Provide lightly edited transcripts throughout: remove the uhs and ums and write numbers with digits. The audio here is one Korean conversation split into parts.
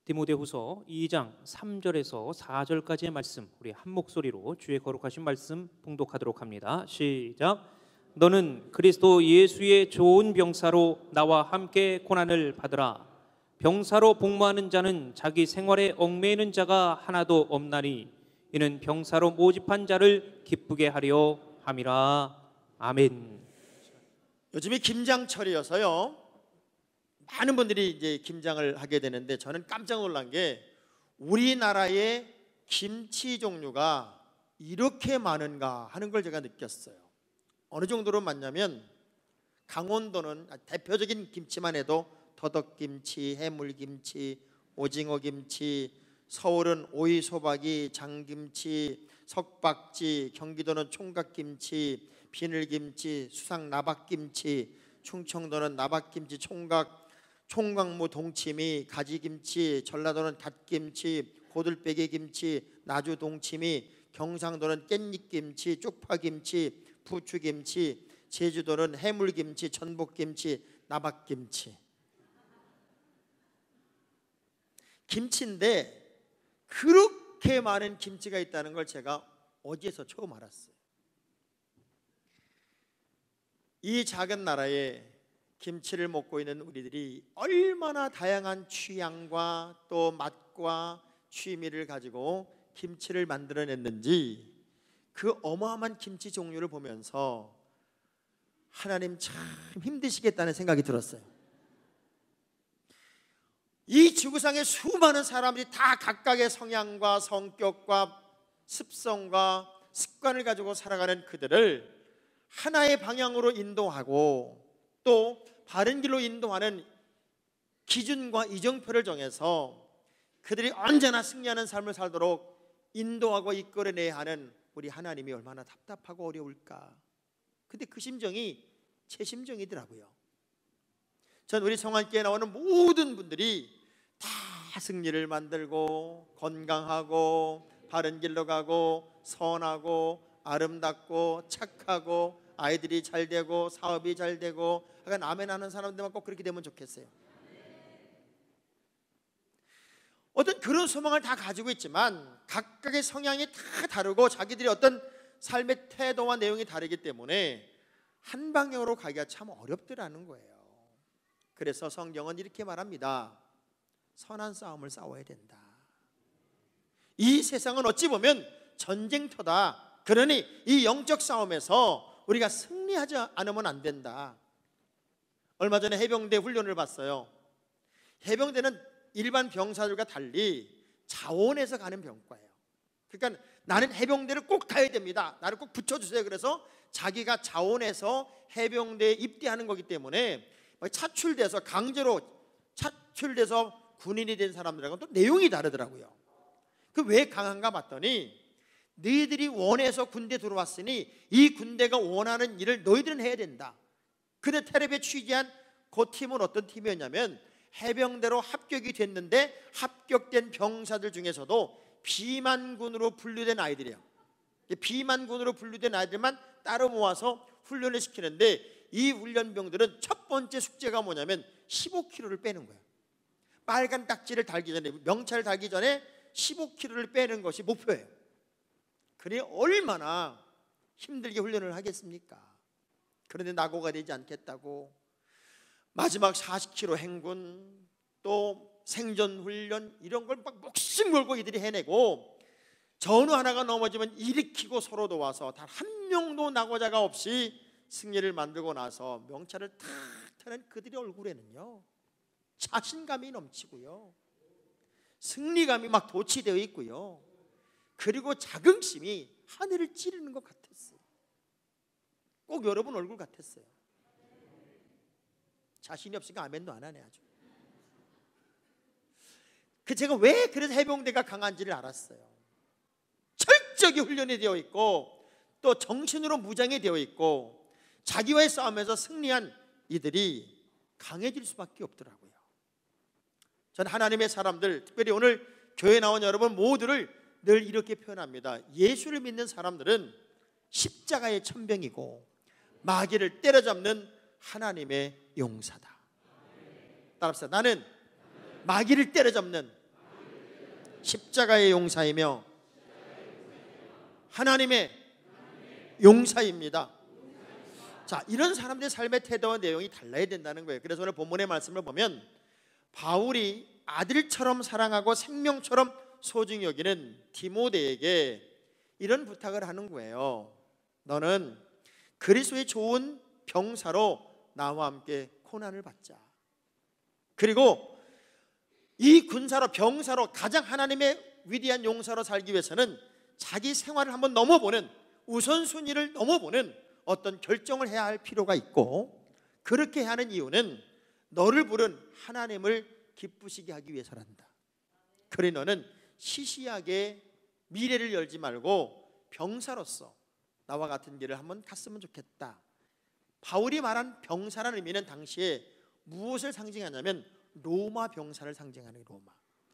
디모데후서 2장 3절에서 4절까지의 말씀, 우리 한 목소리로 주의 거룩하신 말씀 봉독하도록 합니다. 시작. 너는 그리스도 예수의 좋은 병사로 나와 함께 고난을 받으라. 병사로 복무하는 자는 자기 생활에 얽매이는 자가 하나도 없나니 이는 병사로 모집한 자를 기쁘게 하려 함이라. 아멘. 요즘이 김장철이어서요, 많은 분들이 이제 김장을 하게 되는데 저는 깜짝 놀란 게 우리나라의 김치 종류가 이렇게 많은가 하는 걸 제가 느꼈어요. 어느 정도로 많냐면 강원도는 대표적인 김치만 해도 더덕김치, 해물김치, 오징어김치, 서울은 오이소박이, 장김치, 석박지, 경기도는 총각김치, 비늘김치, 수상나박김치, 충청도는 나박김치, 총각무 동치미, 가지김치, 전라도는 갓김치, 고들빼기김치, 나주동치미, 경상도는 깻잎김치, 쪽파김치, 부추김치, 제주도는 해물김치, 전복김치, 나박김치. 김치인데 그렇게 많은 김치가 있다는 걸 제가 어디에서 처음 알았어요. 이 작은 나라에 김치를 먹고 있는 우리들이 얼마나 다양한 취향과 또 맛과 취미를 가지고 김치를 만들어냈는지, 그 어마어마한 김치 종류를 보면서 하나님 참 힘드시겠다는 생각이 들었어요. 이 지구상의 수많은 사람들이 다 각각의 성향과 성격과 습성과 습관을 가지고 살아가는 그들을 하나의 방향으로 인도하고 또 바른 길로 인도하는 기준과 이정표를 정해서 그들이 언제나 승리하는 삶을 살도록 인도하고 이끌어내야 하는 우리 하나님이 얼마나 답답하고 어려울까. 근데 그 심정이 제 심정이더라고요. 전 우리 성안교회에 나오는 모든 분들이 다 승리를 만들고 건강하고 바른 길로 가고 선하고 아름답고 착하고 아이들이 잘 되고 사업이 잘 되고, 약간 아멘 하는 사람들만 꼭 그렇게 되면 좋겠어요. 어떤 그런 소망을 다 가지고 있지만 각각의 성향이 다 다르고 자기들이 어떤 삶의 태도와 내용이 다르기 때문에 한 방향으로 가기가 참 어렵더라는 거예요. 그래서 성경은 이렇게 말합니다. 선한 싸움을 싸워야 된다. 이 세상은 어찌 보면 전쟁터다. 그러니 이 영적 싸움에서 우리가 승리하지 않으면 안 된다. 얼마 전에 해병대 훈련을 봤어요. 해병대는 일반 병사들과 달리 자원해서 가는 병과예요. 그러니까 나는 해병대를 꼭 가야 됩니다. 나를 꼭 붙여주세요. 그래서 자기가 자원해서 해병대에 입대하는 거기 때문에 차출돼서 강제로 차출돼서 군인이 된 사람들하고는 또 내용이 다르더라고요. 그 왜 강한가 봤더니 너희들이 원해서 군대 들어왔으니 이 군대가 원하는 일을 너희들은 해야 된다. 근데 텔레비에 취재한 그 팀은 어떤 팀이었냐면 해병대로 합격이 됐는데 합격된 병사들 중에서도 비만군으로 분류된 아이들이에요. 비만군으로 분류된 아이들만 따로 모아서 훈련을 시키는데 이 훈련병들은 첫 번째 숙제가 뭐냐면 15kg를 빼는 거예요. 빨간 딱지를 달기 전에, 명찰을 달기 전에 15kg를 빼는 것이 목표예요. 그래 얼마나 힘들게 훈련을 하겠습니까? 그런데 낙오가 되지 않겠다고 마지막 40km 행군 또 생존 훈련 이런 걸 막 목숨 걸고 이들이 해내고, 전우 하나가 넘어지면 일으키고 서로 도와서 단 한 명도 낙오자가 없이 승리를 만들고 나서 명찰을 탁 타는 그들의 얼굴에는요 자신감이 넘치고요, 승리감이 막 도취되어 있고요, 그리고 자긍심이 하늘을 찌르는 것 같았어요. 꼭 여러분 얼굴 같았어요. 자신이 없으니까 아멘도 안 하네 아주. 제가 왜 그래서 해병대가 강한지를 알았어요. 철저히 훈련이 되어 있고 또 정신으로 무장이 되어 있고 자기와의 싸움에서 승리한 이들이 강해질 수밖에 없더라고요. 전 하나님의 사람들, 특별히 오늘 교회에 나온 여러분 모두를 늘 이렇게 표현합니다. 예수를 믿는 사람들은 십자가의 천병이고 마귀를 때려잡는 하나님의 용사다. 따라합시다. 나는 마귀를 때려잡는 십자가의 용사이며 하나님의 용사입니다. 자, 이런 사람들의 삶의 태도와 내용이 달라야 된다는 거예요. 그래서 오늘 본문의 말씀을 보면 바울이 아들처럼 사랑하고 생명처럼 소중히 여기는 디모데에게 이런 부탁을 하는 거예요. 너는 그리스도의 좋은 병사로 나와 함께 고난을 받자. 그리고 이 군사로 병사로 가장 하나님의 위대한 용사로 살기 위해서는 자기 생활을 한번 넘어보는, 우선순위를 넘어보는 어떤 결정을 해야 할 필요가 있고, 그렇게 하는 이유는 너를 부른 하나님을 기쁘시게 하기 위해서란다. 그래 너는 시시하게 미래를 열지 말고 병사로서 나와 같은 길을 한번 갔으면 좋겠다. 바울이 말한 병사라는 의미는 당시에 무엇을 상징하냐면 로마 병사를 상징하는 로마.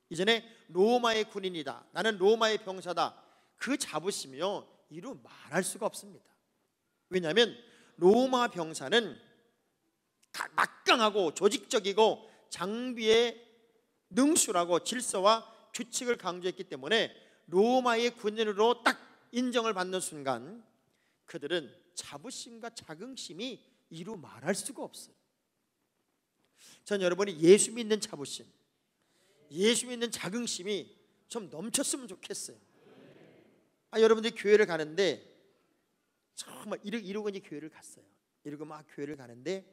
이전에 로마의 군인이다, 나는 로마의 병사다, 그 자부심이요 이루 말할 수가 없습니다. 왜냐하면 로마 병사는 막강하고 조직적이고 장비에 능술하고 질서와 규칙을 강조했기 때문에 로마의 군인으로 딱 인정을 받는 순간 그들은 자부심과 자긍심이 이루 말할 수가 없어요. 전 여러분이 예수 믿는 자부심, 예수 믿는 자긍심이 좀 넘쳤으면 좋겠어요. 여러분들이 교회를 가는데 정말 이러고 이제 교회를 갔어요. 이러고 막 교회를 가는데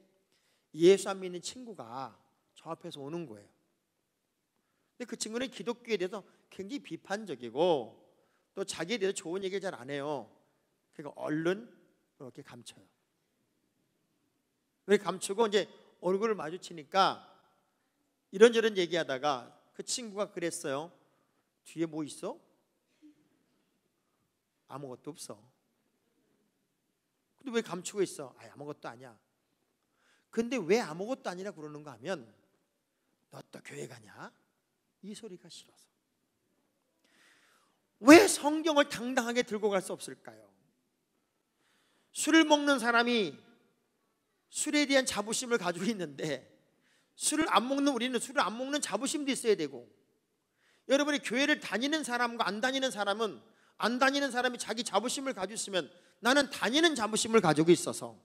예수 안 믿는 친구가 저 앞에서 오는 거예요. 근데 그 친구는 기독교에 대해서 굉장히 비판적이고 또 자기에 대해서 좋은 얘기를 잘 안 해요. 그러니까 얼른 이렇게 감춰요. 왜 감추고 이제 얼굴을 마주치니까 이런저런 얘기하다가 그 친구가 그랬어요. 뒤에 뭐 있어? 아무것도 없어. 근데 왜 감추고 있어? 아무것도 아니야. 근데 왜 아무것도 아니라 그러는가 하면 너 또 교회 가냐? 이 소리가 싫어서. 왜 성경을 당당하게 들고 갈 수 없을까요? 술을 먹는 사람이 술에 대한 자부심을 가지고 있는데 술을 안 먹는 우리는 술을 안 먹는 자부심도 있어야 되고, 여러분이 교회를 다니는 사람과 안 다니는 사람은, 안 다니는 사람이 자기 자부심을 가지고 있으면 나는 다니는 자부심을 가지고 있어서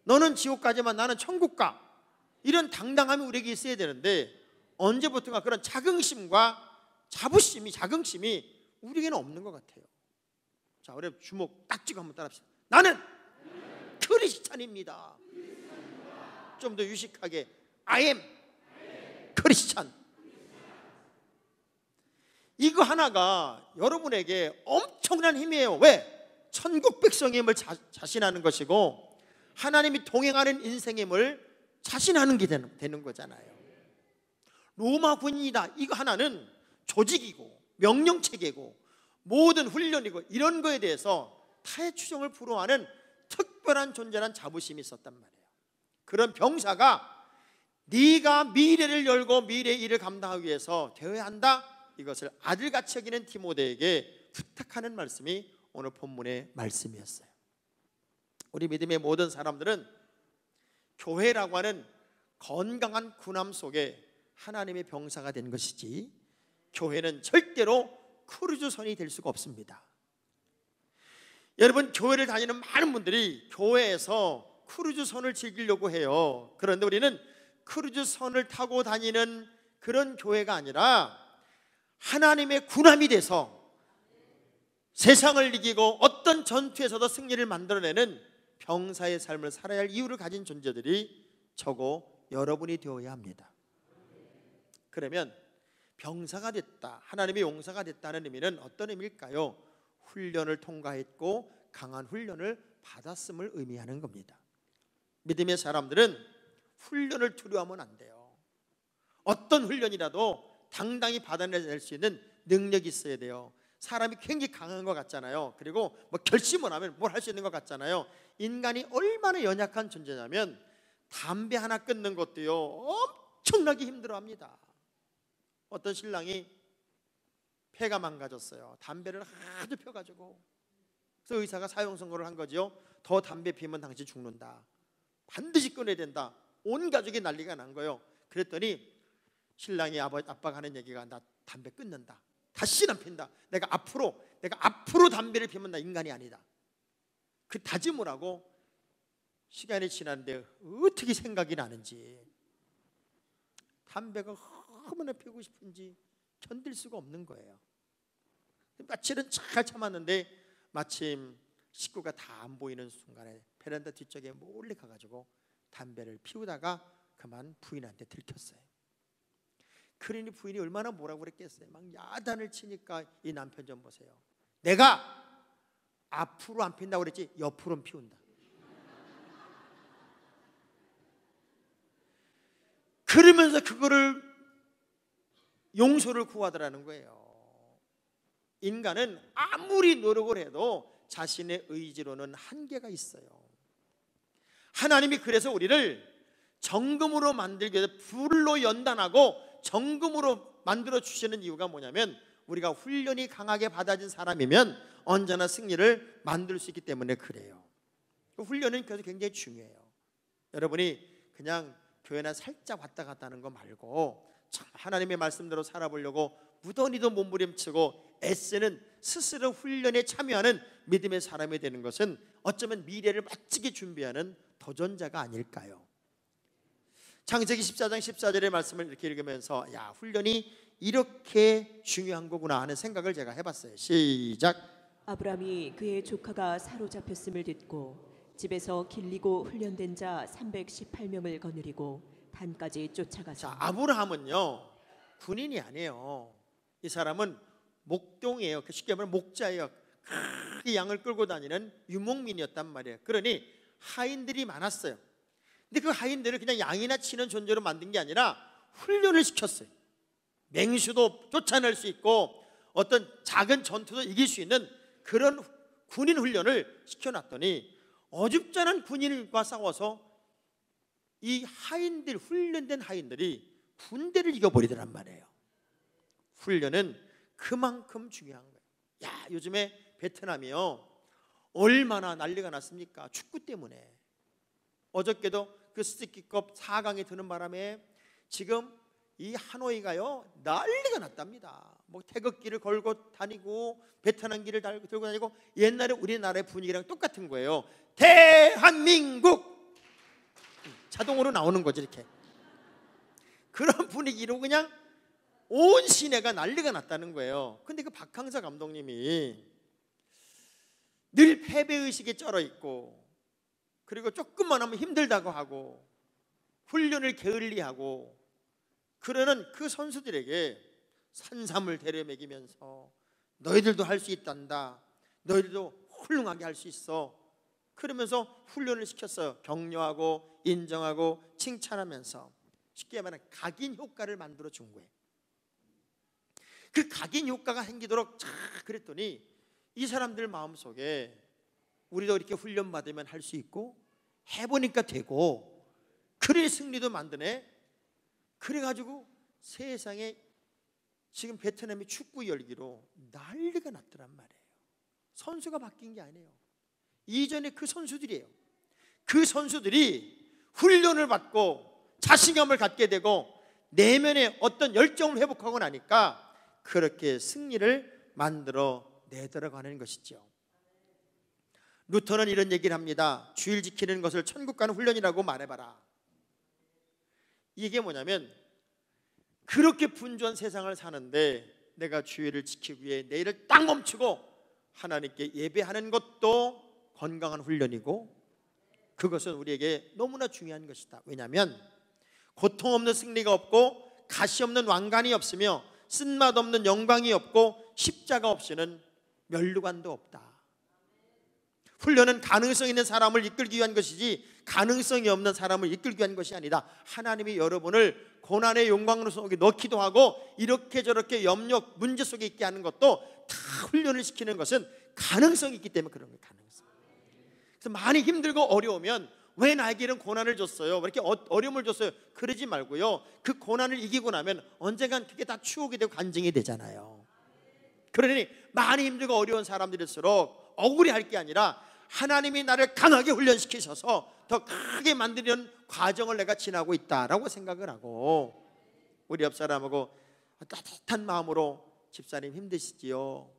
너는 지옥 가지만 나는 천국 가, 이런 당당함이 우리에게 있어야 되는데 언제부턴가 그런 자긍심과 자긍심이 우리에게는 없는 것 같아요. 자, 우리 주먹 딱 쥐고 한번 따라합시다. 나는 크리스찬입니다. 좀 더 유식하게 I am 크리스찬. 이거 하나가 여러분에게 엄청난 힘이에요. 왜? 천국 백성임을 자신하는 것이고 하나님이 동행하는 인생임을 자신하는 게 되는 거잖아요. 로마 군인이다, 이거 하나는 조직이고 명령체계고 모든 훈련이고 이런 거에 대해서 타의 추종을 불허하는 특별한 존재란 자부심이 있었단 말이에요. 그런 병사가 네가 미래를 열고 미래의 일을 감당하기 위해서 되어야 한다, 이것을 아들같이 여기는 디모데에게 부탁하는 말씀이 오늘 본문의 말씀이었어요. 우리 믿음의 모든 사람들은 교회라고 하는 건강한 군함 속에 하나님의 병사가 된 것이지 교회는 절대로 크루즈선이 될 수가 없습니다. 여러분, 교회를 다니는 많은 분들이 교회에서 크루즈선을 즐기려고 해요. 그런데 우리는 크루즈선을 타고 다니는 그런 교회가 아니라 하나님의 군함이 돼서 세상을 이기고 어떤 전투에서도 승리를 만들어내는 병사의 삶을 살아야 할 이유를 가진 존재들이 저고 여러분이 되어야 합니다. 그러면 병사가 됐다, 하나님의 용사가 됐다는 의미는 어떤 의미일까요? 훈련을 통과했고 강한 훈련을 받았음을 의미하는 겁니다. 믿음의 사람들은 훈련을 두려워하면 안 돼요. 어떤 훈련이라도 당당히 받아낼 수 있는 능력이 있어야 돼요. 사람이 굉장히 강한 것 같잖아요. 그리고 뭐 결심을 하면 뭘 할 수 있는 것 같잖아요. 인간이 얼마나 연약한 존재냐면 담배 하나 끊는 것도요 엄청나게 힘들어합니다. 어떤 신랑이 폐가 망가졌어요. 담배를 하도 펴가지고. 그래서 의사가 사형 선고를 한 거죠. 더 담배 피우면 당신 죽는다, 반드시 끊어야 된다. 온 가족이 난리가 난 거예요. 그랬더니 신랑이 아빠가 하는 얘기가 나 담배 끊는다. 다시는 안 핀다. 내가 앞으로 담배를 피우면 나 인간이 아니다. 그 다짐을 하고 시간이 지났는데 어떻게 생각이 나는지, 담배가 얼마나 피우고 싶은지 견딜 수가 없는 거예요. 며칠은 잘 참았는데 마침 식구가 다 안 보이는 순간에 베란다 뒤쪽에 몰래 가가지고 담배를 피우다가 그만 부인한테 들켰어요. 그러니 부인이 얼마나 뭐라고 그랬겠어요. 막 야단을 치니까 이 남편 좀 보세요. 내가 앞으로 안 핀다고 그랬지 옆으로는 피운다. 그러면서 그거를 용서를 구하더라는 거예요. 인간은 아무리 노력을 해도 자신의 의지로는 한계가 있어요. 하나님이 그래서 우리를 정금으로 만들기 위해서 불로 연단하고 정금으로 만들어 주시는 이유가 뭐냐면, 우리가 훈련이 강하게 받아진 사람이면 언제나 승리를 만들 수 있기 때문에 그래요. 훈련은 그래서 굉장히 중요해요. 여러분이 그냥 교회나 살짝 왔다 갔다 하는 거 말고 하나님의 말씀대로 살아보려고 무던히도 몸부림치고 애쓰는 스스로 훈련에 참여하는 믿음의 사람이 되는 것은 어쩌면 미래를 멋지게 준비하는 도전자가 아닐까요? 창세기 14장 14절의 말씀을 이렇게 읽으면서 야, 훈련이 이렇게 중요한 거구나 하는 생각을 제가 해봤어요. 시작. 아브람이 그의 조카가 사로잡혔음을 듣고 집에서 길리고 훈련된 자 318명을 거느리고 단까지 쫓아가서. 자, 아브라함은요 군인이 아니에요. 이 사람은 목동이에요. 쉽게 말하면 목자예요. 크게 양을 끌고 다니는 유목민이었단 말이에요. 그러니 하인들이 많았어요. 근데 그 하인들을 그냥 양이나 치는 존재로 만든 게 아니라 훈련을 시켰어요. 맹수도 쫓아낼 수 있고 어떤 작은 전투도 이길 수 있는 그런 군인 훈련을 시켜놨더니 어줍잖은 군인과 싸워서 이 하인들, 훈련된 하인들이 군대를 이겨버리더란 말이에요. 훈련은 그만큼 중요한 거예요. 야, 요즘에 베트남이요 얼마나 난리가 났습니까? 축구 때문에. 어저께도 그 스티키컵 4강에 드는 바람에 지금 이 하노이가요 난리가 났답니다. 뭐 태극기를 걸고 다니고 베트남기를 들고 다니고 옛날에 우리나라의 분위기랑 똑같은 거예요. 대한민국 자동으로 나오는 거지 이렇게. 그런 분위기로 그냥 온 시내가 난리가 났다는 거예요. 근데 그 박항서 감독님이 늘 패배의식에 쩔어 있고, 그리고 조금만 하면 힘들다고 하고 훈련을 게을리하고 그러는 그 선수들에게 산삼을 데려 먹이면서 너희들도 할 수 있단다, 너희들도 훌륭하게 할 수 있어, 그러면서 훈련을 시켰어요. 격려하고 인정하고 칭찬하면서 쉽게 말하면 각인 효과를 만들어 준 거예요. 그 각인 효과가 생기도록 쫙 그랬더니 이 사람들 마음속에 우리도 이렇게 훈련 받으면 할 수 있고 해보니까 되고 그래 승리도 만드네. 그래가지고 세상에 지금 베트남이 축구 열기로 난리가 났더란 말이에요. 선수가 바뀐 게 아니에요. 이전에 그 선수들이에요. 그 선수들이 훈련을 받고 자신감을 갖게 되고 내면의 어떤 열정을 회복하고 나니까 그렇게 승리를 만들어 내들어가는 것이죠. 루터는 이런 얘기를 합니다. 주일 지키는 것을 천국 가는 훈련이라고 말해봐라. 이게 뭐냐면 그렇게 분주한 세상을 사는데 내가 주일을 지키기 위해 내일을 딱 멈추고 하나님께 예배하는 것도 건강한 훈련이고 그것은 우리에게 너무나 중요한 것이다. 왜냐하면 고통 없는 승리가 없고 가시 없는 왕관이 없으며 쓴맛 없는 영광이 없고 십자가 없이는 면류관도 없다. 훈련은 가능성 있는 사람을 이끌기 위한 것이지 가능성이 없는 사람을 이끌기 위한 것이 아니다. 하나님이 여러분을 고난의 용광로 속에 넣기도 하고 이렇게 저렇게 염려 문제 속에 있게 하는 것도 다 훈련을 시키는 것은 가능성이 있기 때문에 그런 거예요. 가능성. 그래서 많이 힘들고 어려우면 왜 나에게 이런 고난을 줬어요? 왜 이렇게 어려움을 줬어요? 그러지 말고요, 그 고난을 이기고 나면 언젠간 그게 다 추억이 되고 간증이 되잖아요. 그러니 많이 힘들고 어려운 사람들일수록 억울해할 게 아니라 하나님이 나를 강하게 훈련시키셔서 더 크게 만드는 과정을 내가 지나고 있다라고 생각을 하고 우리 옆 사람하고 따뜻한 마음으로 집사님 힘드시지요?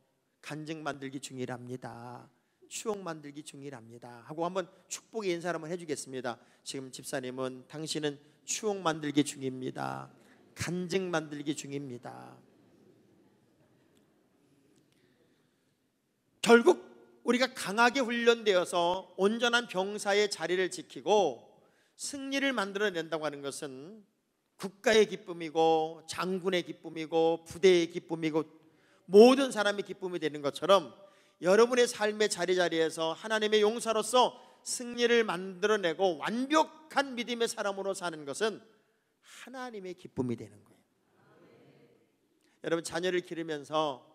간증 만들기 중이랍니다. 추억 만들기 중이랍니다 하고 한번 축복의 인사를 한번 해주겠습니다. 지금 집사님은 당신은 추억 만들기 중입니다. 간증 만들기 중입니다. 결국 우리가 강하게 훈련되어서 온전한 병사의 자리를 지키고 승리를 만들어낸다고 하는 것은 국가의 기쁨이고 장군의 기쁨이고 부대의 기쁨이고 모든 사람의 기쁨이 되는 것처럼 여러분의 삶의 자리자리에서 하나님의 용사로서 승리를 만들어내고 완벽한 믿음의 사람으로 사는 것은 하나님의 기쁨이 되는 거예요. 여러분, 자녀를 기르면서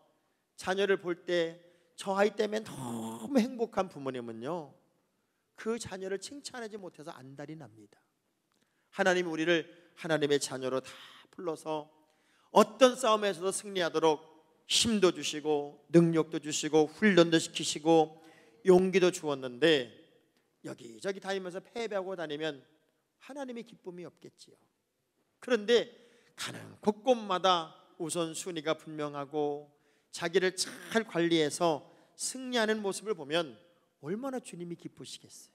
자녀를 볼 때 저 아이 때문에 너무 행복한 부모님은요, 그 자녀를 칭찬하지 못해서 안달이 납니다. 하나님이 우리를 하나님의 자녀로 다 불러서 어떤 싸움에서도 승리하도록 힘도 주시고 능력도 주시고 훈련도 시키시고 용기도 주었는데 여기저기 다니면서 패배하고 다니면 하나님의 기쁨이 없겠지요. 그런데 가는 곳곳마다 우선순위가 분명하고 자기를 잘 관리해서 승리하는 모습을 보면 얼마나 주님이 기쁘시겠어요.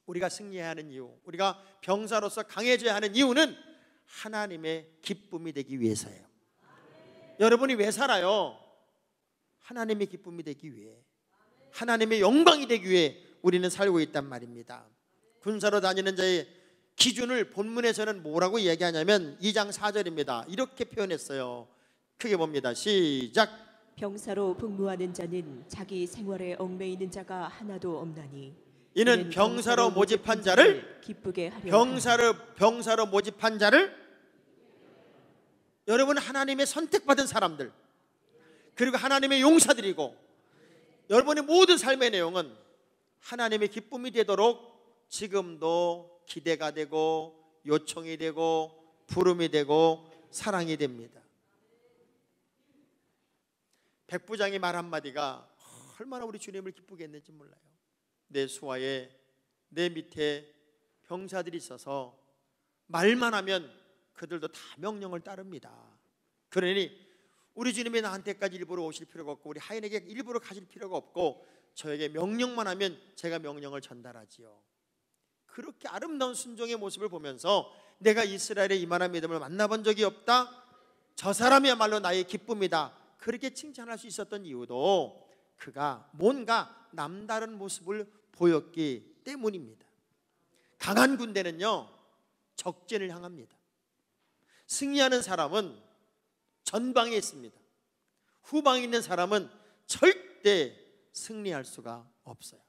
우리가 승리해야 하는 이유, 우리가 병사로서 강해져야 하는 이유는 하나님의 기쁨이 되기 위해서예요. 여러분이 왜 살아요? 하나님의 기쁨이 되기 위해, 하나님의 영광이 되기 위해 우리는 살고 있단 말입니다. 군사로 다니는 자의 기준을 본문에서는 뭐라고 이야기하냐면 2장 4절입니다. 이렇게 표현했어요. 크게 봅니다. 시작. 병사로 복무하는 자는 자기 생활에 얽매이는 자가 하나도 없나니 이는 병사로 모집한 자를 기쁘게 하려 병사로 모집한 자를, 여러분 하나님의 선택받은 사람들 그리고 하나님의 용사들이고, 여러분의 모든 삶의 내용은 하나님의 기쁨이 되도록 지금도 기대가 되고 요청이 되고 부름이 되고 사랑이 됩니다. 백부장의 말 한마디가 얼마나 우리 주님을 기쁘게 했는지 몰라요. 내 수하에 내 밑에 병사들이 있어서 말만 하면 그들도 다 명령을 따릅니다. 그러니 우리 주님이 나한테까지 일부러 오실 필요가 없고 우리 하인에게 일부러 가실 필요가 없고 저에게 명령만 하면 제가 명령을 전달하지요. 그렇게 아름다운 순종의 모습을 보면서 내가 이스라엘의 이만한 믿음을 만나본 적이 없다, 저 사람이야말로 나의 기쁨이다, 그렇게 칭찬할 수 있었던 이유도 그가 뭔가 남다른 모습을 보였기 때문입니다. 강한 군대는요 적진을 향합니다. 승리하는 사람은 전방에 있습니다. 후방에 있는 사람은 절대 승리할 수가 없어요.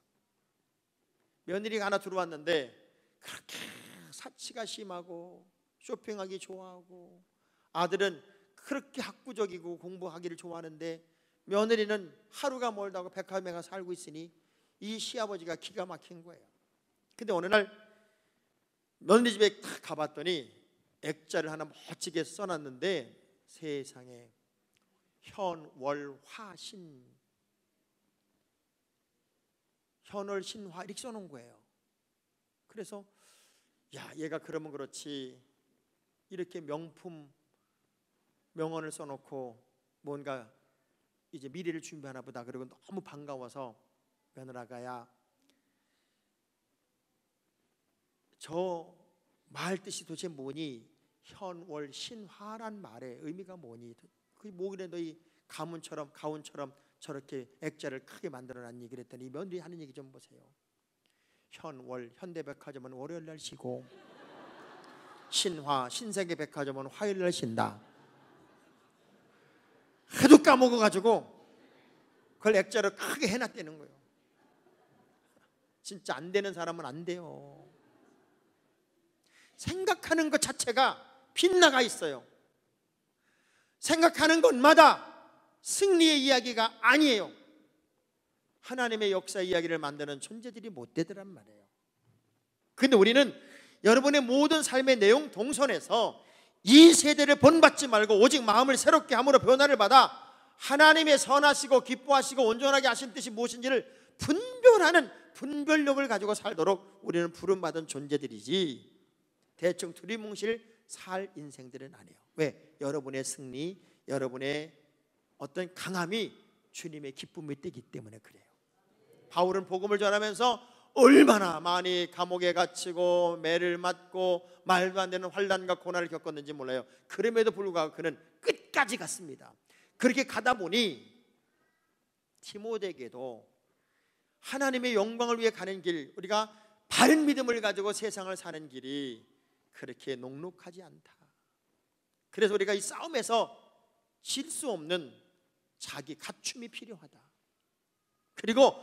며느리가 하나 들어왔는데 그렇게 사치가 심하고 쇼핑하기 좋아하고 아들은 그렇게 학구적이고 공부하기를 좋아하는데 며느리는 하루가 멀다고 백화점에 가서 살고 있으니 이 시아버지가 기가 막힌 거예요. 근데 어느 날 며느리 집에 딱 가봤더니 액자를 하나 멋지게 써놨는데 세상에 현월화신, 현월신화 이렇게 써놓은 거예요. 그래서 야, 얘가 그러면 그렇지 이렇게 명품 명언을 써놓고 뭔가 이제 미래를 준비하나 보다. 그리고 너무 반가워서 며느라가야 저 말 뜻이 도대체 뭐니? 현월신화란 말의 의미가 뭐니? 그게 뭐그래 너희 가문처럼 가운처럼 저렇게 액자를 크게 만들어놨니? 그랬더니 며느리 하는 얘기 좀 보세요. 현월, 현대백화점은 월요일날 쉬고 신화, 신세계백화점은 화요일날 쉰다. 하도 까먹어가지고 그걸 액자를 크게 해놨다는 거예요. 진짜 안 되는 사람은 안 돼요. 생각하는 것 자체가 빗나가 있어요. 생각하는 것마다 승리의 이야기가 아니에요. 하나님의 역사 이야기를 만드는 존재들이 못 되더란 말이에요. 근데 우리는 여러분의 모든 삶의 내용 동선에서 이 세대를 본받지 말고 오직 마음을 새롭게 함으로 변화를 받아 하나님의 선하시고 기뻐하시고 온전하게 하신 뜻이 무엇인지를 분별하는 분별력을 가지고 살도록 우리는 부름받은 존재들이지 대충 두리뭉실 살 인생들은 아니에요. 왜? 여러분의 승리, 여러분의 어떤 강함이 주님의 기쁨이 되기 때문에 그래요. 바울은 복음을 전하면서 얼마나 많이 감옥에 갇히고 매를 맞고 말도 안 되는 환난과 고난을 겪었는지 몰라요. 그럼에도 불구하고 그는 끝까지 갔습니다. 그렇게 가다 보니 디모데에게도 하나님의 영광을 위해 가는 길, 우리가 바른 믿음을 가지고 세상을 사는 길이 그렇게 녹록하지 않다. 그래서 우리가 이 싸움에서 질 수 없는 자기 갖춤이 필요하다. 그리고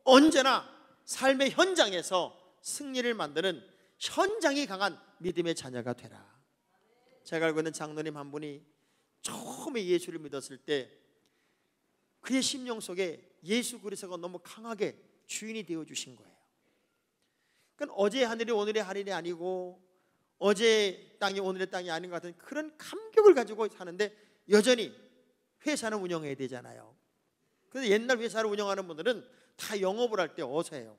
언제나 삶의 현장에서 승리를 만드는 현장이 강한 믿음의 자녀가 되라. 제가 알고 있는 장로님 한 분이 처음에 예수를 믿었을 때 그의 심령 속에 예수 그리스도가 너무 강하게 주인이 되어 주신 거예요. 그러니까 어제 하늘이 오늘의 하늘이 아니고 어제 땅이 오늘의 땅이 아닌 것 같은 그런 감격을 가지고 사는데 여전히 회사는 운영해야 되잖아요. 그래서 옛날 회사를 운영하는 분들은 다 영업을 할 때 어디서 해요?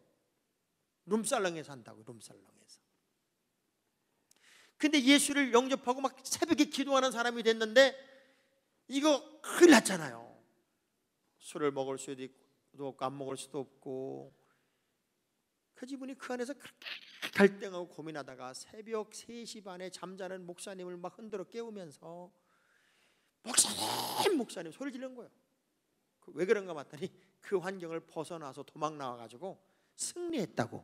룸살롱에서 한다고. 룸살롱에서. 근데 예수를 영접하고 막 새벽에 기도하는 사람이 됐는데 이거 큰일 났잖아요. 술을 먹을 수도 없고 안 먹을 수도 없고. 그 지분이 그 안에서 그렇게 갈등하고 고민하다가 새벽 3시 반에 잠자는 목사님을 막 흔들어 깨우면서 목사님 소리 지르는 거예요. 왜 그런가 봤더니 그 환경을 벗어나서 도망 나와가지고 승리했다고.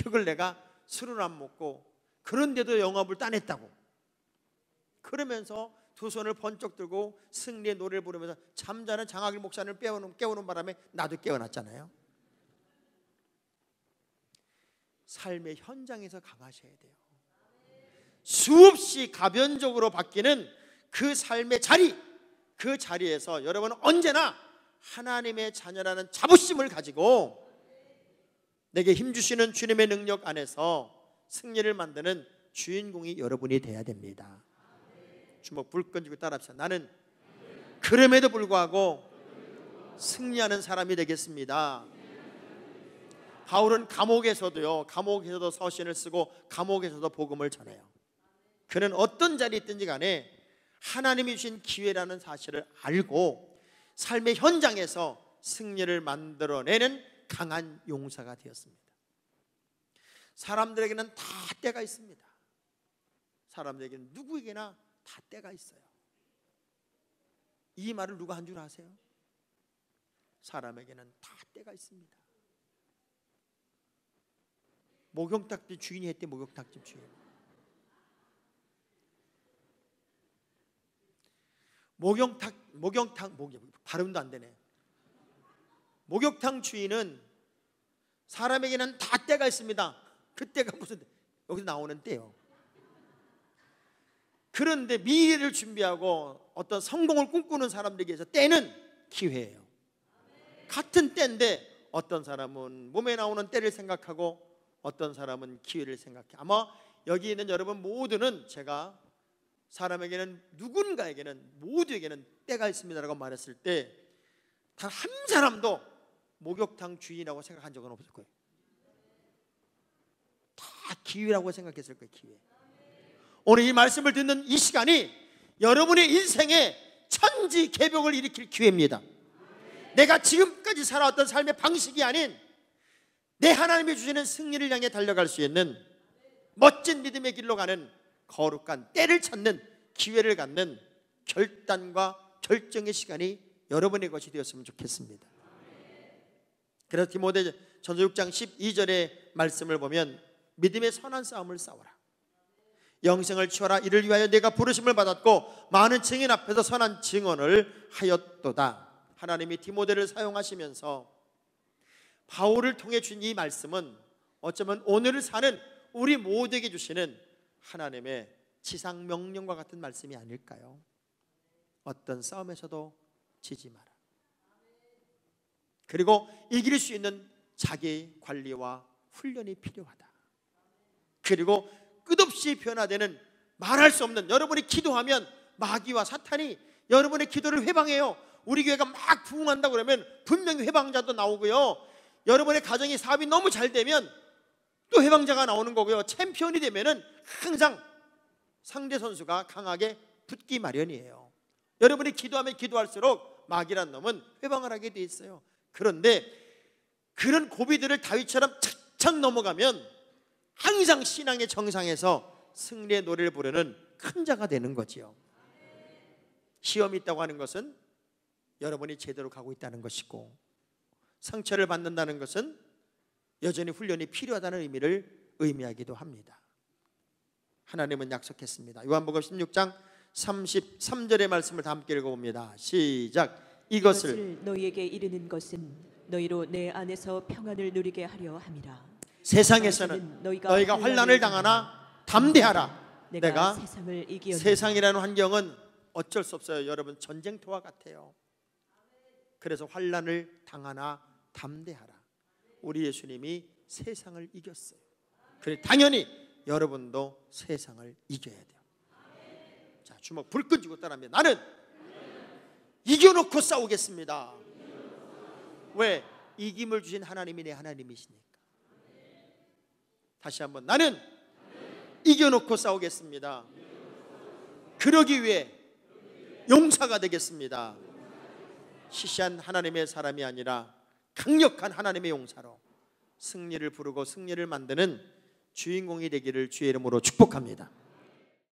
그걸 내가 술을 안 먹고 그런데도 영업을 따냈다고. 그러면서 두 손을 번쩍 들고 승리의 노래를 부르면서 잠자는 장학일 목사님을 깨우는 바람에 나도 깨어났잖아요. 삶의 현장에서 강하셔야 돼요. 수없이 가변적으로 바뀌는 그 삶의 자리, 그 자리에서 여러분은 언제나 하나님의 자녀라는 자부심을 가지고 내게 힘주시는 주님의 능력 안에서 승리를 만드는 주인공이 여러분이 돼야 됩니다. 주먹 불 끈지고 따라합시다. 나는 그럼에도 불구하고 승리하는 사람이 되겠습니다. 바울은 감옥에서도 서신을 쓰고 감옥에서도 복음을 전해요. 그는 어떤 자리에 있든지 간에 하나님이 주신 기회라는 사실을 알고 삶의 현장에서 승리를 만들어내는 강한 용사가 되었습니다. 사람들에게는 다 때가 있습니다. 사람들에게는 누구에게나 다 때가 있어요. 이 말을 누가 한 줄 아세요? 사람에게는 다 때가 있습니다. 목욕탕집 주인이 했대. 목욕탕집 주인. 발음도 안 되네. 목욕탕 주인은 사람에게는 다 때가 있습니다. 그 때가 무슨 여기서 나오는 때요. 그런데 미래를 준비하고 어떤 성공을 꿈꾸는 사람들에게서 때는 기회예요. 같은 때인데 어떤 사람은 몸에 나오는 때를 생각하고 어떤 사람은 기회를 생각해. 아마 여기 있는 여러분 모두는 제가 사람에게는 누군가에게는 모두에게는 때가 있습니다라고 말했을 때 단 한 사람도 목욕탕 주인이라고 생각한 적은 없을 거예요. 다 기회라고 생각했을 거예요. 기회. 오늘 이 말씀을 듣는 이 시간이 여러분의 인생에 천지개벽을 일으킬 기회입니다. 내가 지금까지 살아왔던 삶의 방식이 아닌 내 하나님이 주시는 승리를 향해 달려갈 수 있는 멋진 믿음의 길로 가는 거룩한 때를 찾는 기회를 갖는 결단과 결정의 시간이 여러분의 것이 되었으면 좋겠습니다. 그래서 디모데 전서 6장 12절의 말씀을 보면 믿음의 선한 싸움을 싸워라. 영생을 취하라. 이를 위하여 내가 부르심을 받았고 많은 증인 앞에서 선한 증언을 하였도다. 하나님이 디모데를 사용하시면서 바울을 통해 주신 이 말씀은 어쩌면 오늘을 사는 우리 모두에게 주시는 하나님의 지상 명령과 같은 말씀이 아닐까요? 어떤 싸움에서도 지지 마라. 그리고 이길 수 있는 자기 관리와 훈련이 필요하다. 그리고 끝없이 변화되는 말할 수 없는, 여러분이 기도하면 마귀와 사탄이 여러분의 기도를 회방해요. 우리 교회가 막 부흥한다 그러면 분명히 회방자도 나오고요. 여러분의 가정이 사업이 너무 잘 되면 또 해방자가 나오는 거고요. 챔피언이 되면은 항상 상대 선수가 강하게 붙기 마련이에요. 여러분이 기도하면 기도할수록 마귀란 놈은 회방을 하게 돼 있어요. 그런데 그런 고비들을 다윗처럼 착착 넘어가면 항상 신앙의 정상에서 승리의 노래를 부르는 큰 자가 되는 거지요. 시험이 있다고 하는 것은 여러분이 제대로 가고 있다는 것이고, 상처를 받는다는 것은 여전히 훈련이 필요하다는 의미를 의미하기도 합니다. 하나님은 약속했습니다. 요한복음 16장 33절의 말씀을 다 함께 읽어봅니다. 시작. 이것을 너희에게 이르는 것은 너희로 내 안에서 평안을 누리게 하려 함이라. 세상에서는 너희가 환난을 당하나 담대하라. 내가 세상을 이기었노라. 세상이라는 환경은 어쩔 수 없어요. 여러분, 전쟁터와 같아요. 그래서 환난을 당하나 담대하라. 우리 예수님이 세상을 이겼어요. 그래, 당연히 여러분도 세상을 이겨야 돼요. 자, 주먹 불끈 쥐고 따라합니다. 나는 이겨놓고 싸우겠습니다. 왜? 이김을 주신 하나님이 내 하나님이시니까. 다시 한번, 나는 이겨놓고 싸우겠습니다. 그러기 위해 용사가 되겠습니다. 시시한 하나님의 사람이 아니라 강력한 하나님의 용사로 승리를 부르고 승리를 만드는 주인공이 되기를 주의 이름으로 축복합니다.